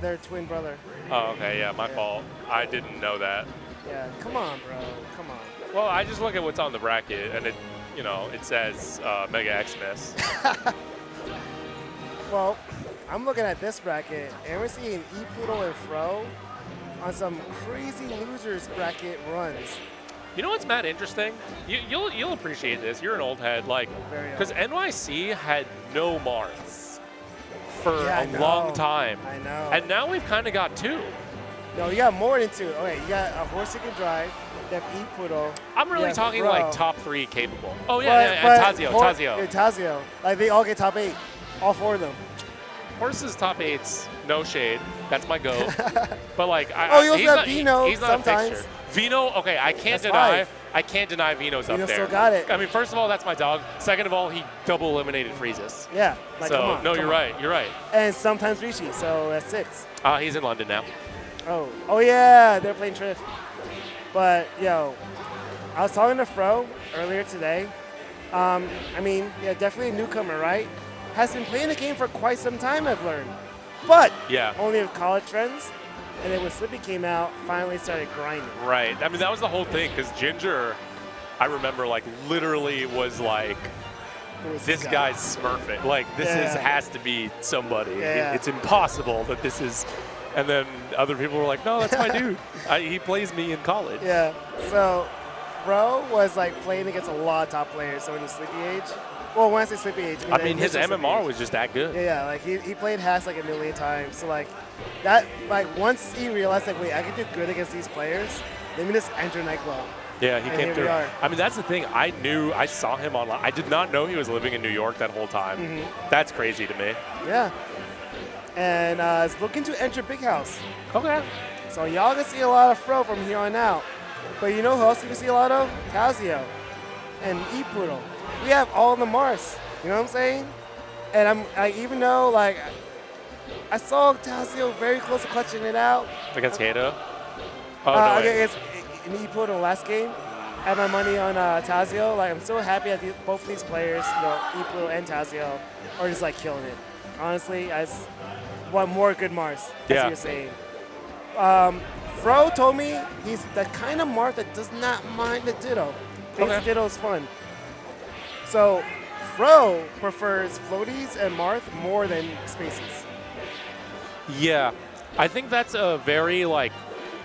their twin brother. Oh, okay, yeah, my fault. I didn't know that. Yeah, come on, bro. Come on. Well, I just look at what's on the bracket, and it says Mega Xmas. Well, I'm looking at this bracket, and we're seeing Epoodle and Fro on some crazy losers bracket runs. You know what's mad interesting? You'll appreciate this. You're an old head, like, because NYC had no Marths for a long time. I know. And now we've kind of got 2. No, you got more than 2. Okay, you got a horse you can drive. You have Epoodle. I'm really talking Fro. like top 3 capable. Oh yeah, and Tazio. Tazio. Like they all get top 8. All 4 of them. Horse's top 8's no shade. That's my goat. But like, you also have Vino he's not sometimes. a fixture. Vino, okay, I can't deny Vino's up there. Still got it. I mean, first of all, that's my dog. Second of all, he double eliminated Freezes. Yeah. Like, so come on, no, you're right. You're right. And sometimes Rishi, so that's 6. He's in London now. Oh yeah, they're playing Triff. But yo, I was talking to Fro earlier today. I mean, yeah, definitely a newcomer, right? Has been playing the game for quite some time, I've learned. But only with college friends. And then when Slippy came out, finally started grinding. Right. I mean, that was the whole thing, because Ginger, I remember, like, literally was like, this guy's smurfing. Like, this has to be somebody. It's impossible that this is. And then other people were like, no, that's my dude. He plays me in college. Yeah. So Fro was, like, playing against a lot of top players. So in the Slippy age. Well, when I say Slippy age, I mean his MMR was just that good. Yeah, like he played Haas like a million times. So like that, like once he realized like, wait, I can do good against these players. Let me just enter Nightclub. Yeah, he came through. I mean, that's the thing. I saw him online. I did not know he was living in New York that whole time. Mm-hmm. That's crazy to me. Yeah. And is looking to enter Big House. Okay. So y'all gonna see a lot of Fro from here on out. But you know who else you can see a lot of? Tazio and Epoodle. We have all the Mars, you know what I'm saying? And even though like I saw Tazio very close to clutching it out against Kato. Oh no! Against Epoodle last game, I had my money on Tazio. Like I'm so happy that both of these players, Epoodle and Tazio, are just like killing it. Honestly, I just want more good Mars. As you were saying. Fro told me he's the kind of Mars that does not mind the Ditto. Thinks Ditto's fun. So, Fro prefers floaties and Marth more than spaces. Yeah, I think that's a very like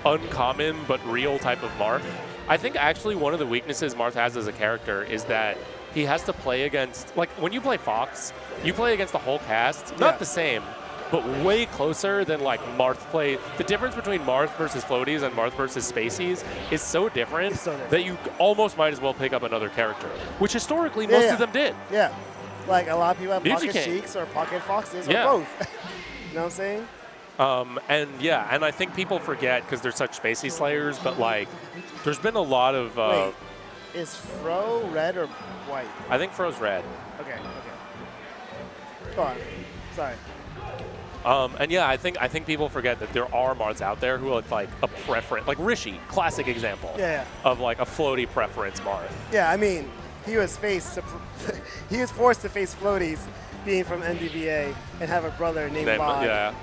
uncommon but real type of Marth. I think actually one of the weaknesses Marth has as a character is that he has to play against, like when you play Fox, you play against the whole cast, not the same, but way closer than like Marth play. The difference between Marth versus floaties and Marth versus spacies is so different, that you almost might as well pick up another character, which historically most of them did. Yeah, like a lot of people have pocket Sheiks or pocket Foxes or both. You know what I'm saying? And I think people forget because they're such spacey slayers, but like there's been a lot of. Wait, is Fro red or white? I think Fro's red. Okay. Go on. Sorry. And yeah, I think people forget that there are Marths out there who have like a preference, like Rishi, classic example of like a floaty preference Marth. Yeah, I mean, he was forced to face floaties, being from NDVA and have a brother named Bob. Yeah.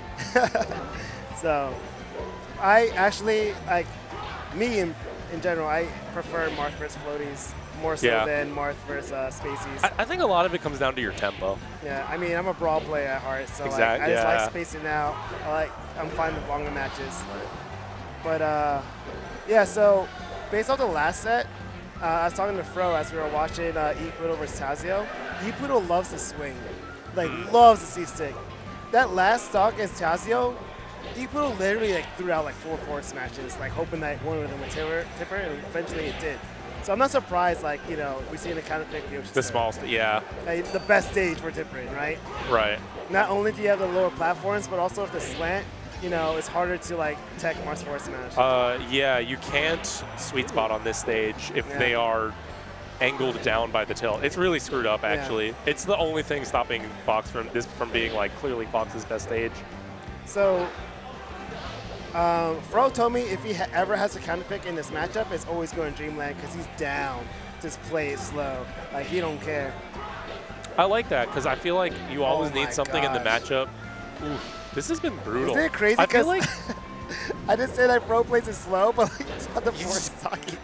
So, I actually like me in general. I prefer Marth versus floaties more so than Marth versus spacies. I think a lot of it comes down to your tempo. Yeah, I mean, I'm a brawl player at heart, so like, I just like spacing out. I'm fine with longer matches. But yeah, so based off the last set, I was talking to Fro as we were watching Epoodle versus Tazio. Epoodle loves to swing, like loves the C-stick. That last stock as Tazio, Epoodle literally like threw out like 4 forward smashes, like hoping that one of them would tipper, and eventually it did. So I'm not surprised, like, we see the counter pick the small, like, the best stage for tippering, right? Right. Not only do you have the lower platforms, but also if the slant, it's harder to like tech Mars forward smash. Yeah, you can't sweet spot on this stage if they are angled down by the tilt. It's really screwed up, actually. It's the only thing stopping Fox from being like clearly Fox's best stage. So. Fro told me if he ever has a counter pick in this matchup, it's always going to Dreamland because he's down to just play it slow. Like, he don't care. I like that because I feel like you always need something in the matchup. Oof. This has been brutal. Isn't it crazy? I feel like I didn't say that Fro plays it slow, but like, it's not the force talking.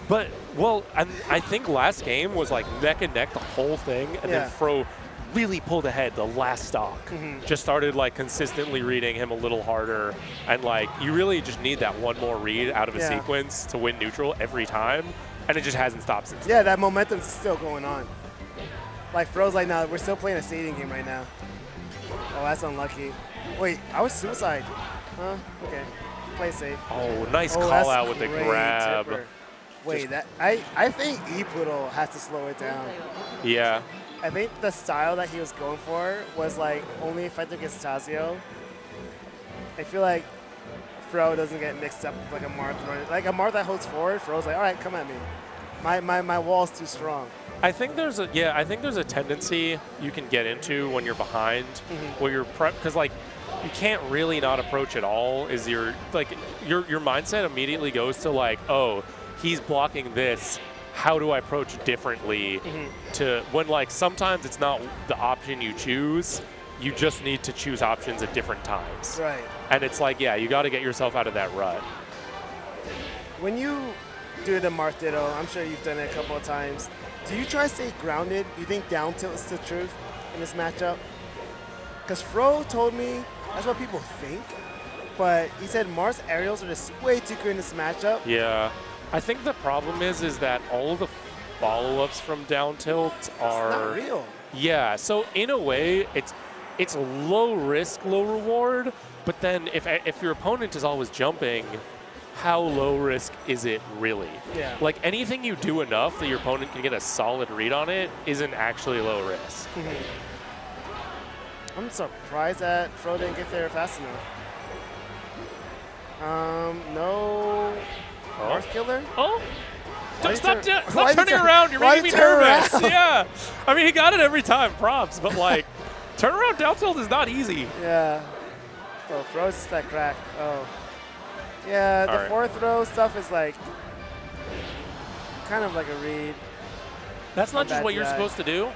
But, well, I think last game was like neck and neck the whole thing, and then Fro really pulled ahead the last stock. Just started like consistently reading him a little harder, and like you really just need that one more read out of a sequence to win neutral every time, and it just hasn't stopped since. Yeah, that momentum's still going on. Like Fro's like, no, we're still playing a seeding game right now. Oh, that's unlucky. Wait, I was suicide. Huh? Okay. Play safe. Oh, nice call out with the grab. Tipper. Wait, that I think Epoodle has to slow it down. Yeah. I think the style that he was going for was like only effective against Tazio. I feel like Fro doesn't get mixed up with like a Marth. Like a Marth that holds forward, Fro's like, all right, come at me. My wall's too strong. I think there's a tendency you can get into when you're behind, where you're because like you can't really not approach at all. Is your mindset immediately goes to like, oh, he's blocking this. How do I approach differently? To when like sometimes it's not the option you choose. You just need to choose options at different times. Right. And it's like, yeah, you got to get yourself out of that rut. When you do the Marth Ditto, I'm sure you've done it a couple of times. Do you try to stay grounded? Do you think down tilt is the truth in this matchup? Because Fro told me that's what people think, but he said Marth's aerials are just way too good in this matchup. Yeah. I think the problem is that all of the follow-ups from down tilt are not real. Yeah, so in a way, it's low risk, low reward. But then if your opponent is always jumping, how low risk is it really? Yeah. Like anything you do enough that your opponent can get a solid read on it isn't actually low risk. I'm surprised that Fro didn't get there fast enough. No. Marth killer? Oh. Stop turning around. You're making me nervous. Yeah. I mean, he got it every time. Props. But, like, turnaround down tilt is not easy. Yeah. So, Fro's just that crack. Oh. Yeah, the fourth throw stuff is, like, kind of like a read. That's not just what you're supposed to do?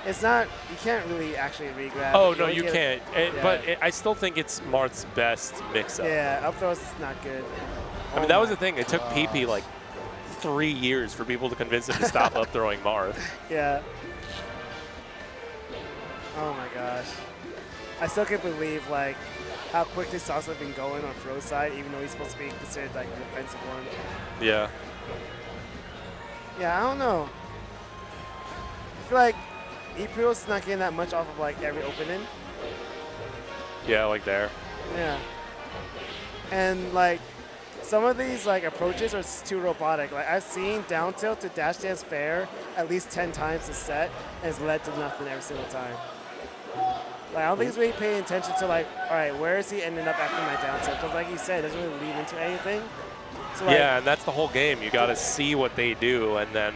It's not. You can't really actually re-grab. Oh, no, you can't. But I still think it's Marth's best mix-up. Yeah, up throw is not good. I mean, that was the thing. It took PP, like, 3 years for people to convince him to stop up throwing Marth. Yeah. Oh my gosh. I still can't believe like how quick this toss have been going on Fro's side, even though he's supposed to be considered like the defensive one. Yeah. Yeah, I don't know. I feel like Epoodle's not getting that much off of like every opening. Yeah, like there. Yeah. And like some of these like approaches are just too robotic. Like I've seen down tilt to dash dance fair at least 10 times a set, and it's led to nothing every single time. Like I don't think he's really paying attention to like, all right, where is he ending up after my down tilt? Because like you said, it doesn't really lead into anything. So, like, yeah, and that's the whole game. You got to see what they do, and then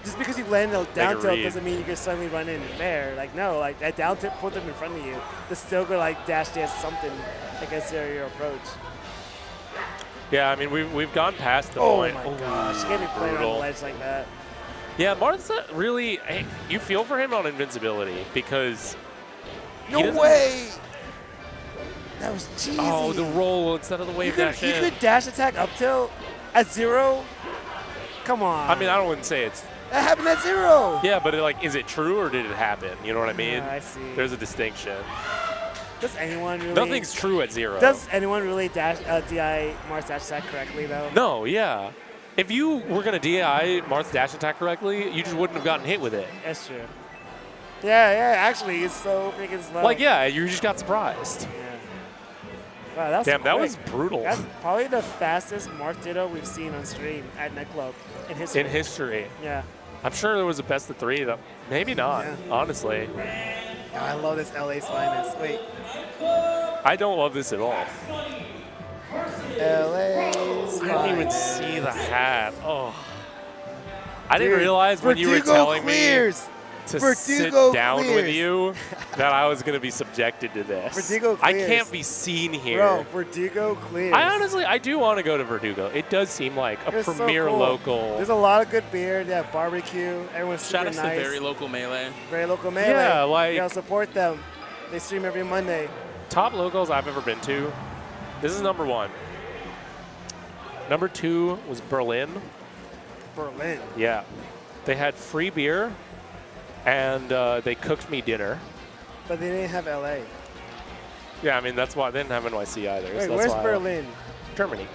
just because you land a down tilt doesn't mean you can suddenly run in fair. Like no, like that down tilt put them in front of you. They're still gonna like dash dance something against your approach. Yeah, I mean, we've gone past the point. Oh, my gosh. You can't be playing on the ledge like that. Yeah, Marth's really, you feel for him on invincibility because... No way! That was cheesy. Oh, the roll instead of the wave dash in. You could dash attack up tilt at 0? Come on. I mean, I wouldn't say it's... That happened at 0. Yeah, but like, is it true or did it happen? You know what I mean? Yeah, I see. There's a distinction. Does anyone really... Nothing's true at 0. Does anyone really DI Marth's dash attack correctly, though? No, yeah. If you were going to DI Marth's dash attack correctly, you just wouldn't have gotten hit with it. That's true. Yeah, actually, it's so freaking slow. Like, yeah, you just got surprised. Yeah. Wow, that was Damn, quick. that was brutal. That's probably the fastest Marth Ditto we've seen on stream at Nightclub in history. In history. Yeah. I'm sure there was a best of 3, though. Maybe not, honestly. Oh, I love this LA's finest. Wait. I don't love this at all. LA's I didn't even see the hat. Oh. I Dude, didn't realize when you were telling me to sit down with you that I was going to be subjected to this. Verdugo clears. I can't be seen here. Bro, Verdugo clears. I do want to go to Verdugo. It does seem like a premier so cool. local. There's a lot of good beer. They have barbecue. Everyone's super nice. Shout out to Very Local Melee. Very Local Melee. Yeah, like. You gotta support them. They stream every Monday. top locals I've ever been to, this is number 1. Number 2 was Berlin. Berlin. Yeah. They had free beer, and they cooked me dinner. But they didn't have LA. Yeah, I mean, that's why they didn't have NYC either. Wait, so that's where's why Berlin? Germany.